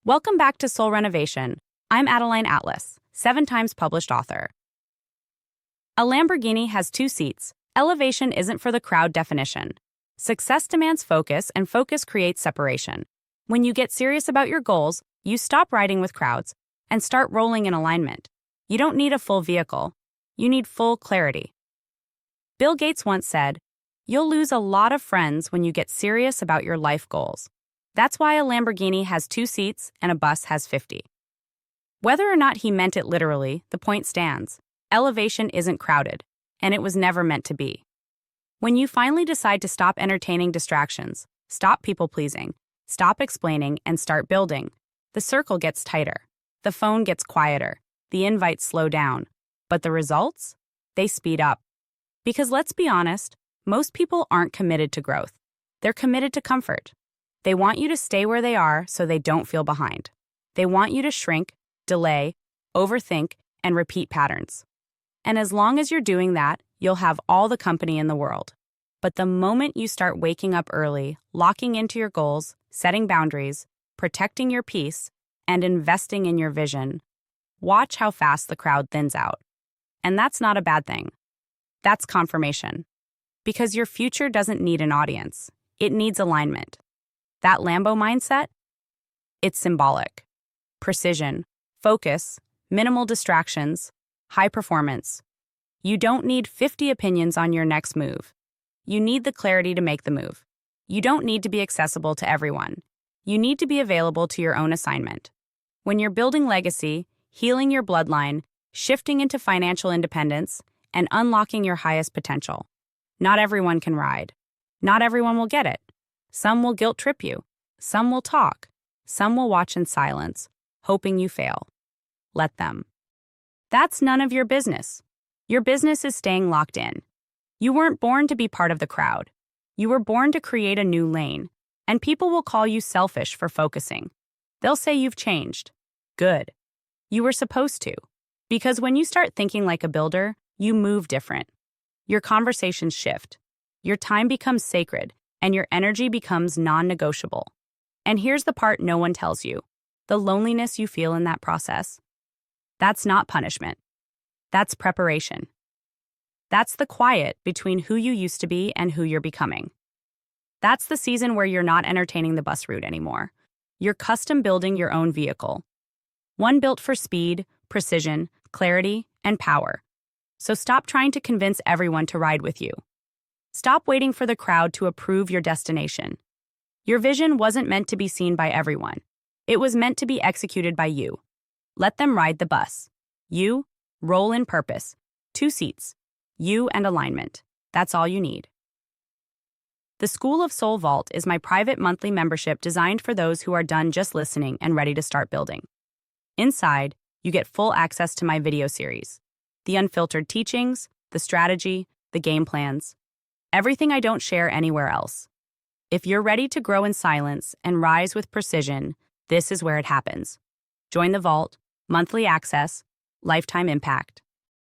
Welcome back to Soul Renovation. I'm ADELINE Atlas, 7 times published author. A Lamborghini has 2 seats. Elevation isn't for the crowd definition. Success demands focus, and focus creates separation. When you get serious about your goals, you stop riding with crowds and start rolling in alignment. You don't need a full vehicle. You need full clarity. Bill Gates once said, "You'll lose a lot of friends when you get serious about your life goals." That's why a Lamborghini has 2 seats and a bus has 50. Whether or not he meant it literally, the point stands. Elevation isn't crowded, and it was never meant to be. When you finally decide to stop entertaining distractions, stop people-pleasing, stop explaining, and start building, the circle gets tighter. The phone gets quieter. The invites slow down. But the results? They speed up. Because let's be honest, most people aren't committed to growth. They're committed to comfort. They want you to stay where they are so they don't feel behind. They want you to shrink, delay, overthink, and repeat patterns. And as long as you're doing that, you'll have all the company in the world. But the moment you start waking up early, locking into your goals, setting boundaries, protecting your peace, and investing in your vision, watch how fast the crowd thins out. And that's not a bad thing. That's confirmation. Because your future doesn't need an audience. It needs alignment. That Lambo mindset? It's symbolic. Precision, focus, minimal distractions, high performance. You don't need 50 opinions on your next move. You need the clarity to make the move. You don't need to be accessible to everyone. You need to be available to your own assignment. When you're building legacy, healing your bloodline, shifting into financial independence, and unlocking your highest potential, not everyone can ride. Not everyone will get it. Some will guilt trip you. Some will talk. Some will watch in silence, hoping you fail. Let them. That's none of your business. Your business is staying locked in. You weren't born to be part of the crowd. You were born to create a new lane, and people will call you selfish for focusing. They'll say you've changed. Good. You were supposed to. Because when you start thinking like a builder, you move different. Your conversations shift. Your time becomes sacred, and your energy becomes non-negotiable. And here's the part no one tells you. The loneliness you feel in that process. That's not punishment. That's preparation. That's the quiet between who you used to be and who you're becoming. That's the season where you're not entertaining the bus route anymore. You're custom building your own vehicle. One built for speed, precision, clarity, and power. So stop trying to convince everyone to ride with you. Stop waiting for the crowd to approve your destination. Your vision wasn't meant to be seen by everyone. It was meant to be executed by you. Let them ride the bus. You, roll in purpose. 2 seats. You and alignment. That's all you need. The School of Soul Vault is my private monthly membership designed for those who are done just listening and ready to start building. Inside, you get full access to my video series, the unfiltered teachings, the strategy, the game plans. Everything I don't share anywhere else. If you're ready to grow in silence and rise with precision, this is where it happens. Join the vault, monthly access, lifetime impact.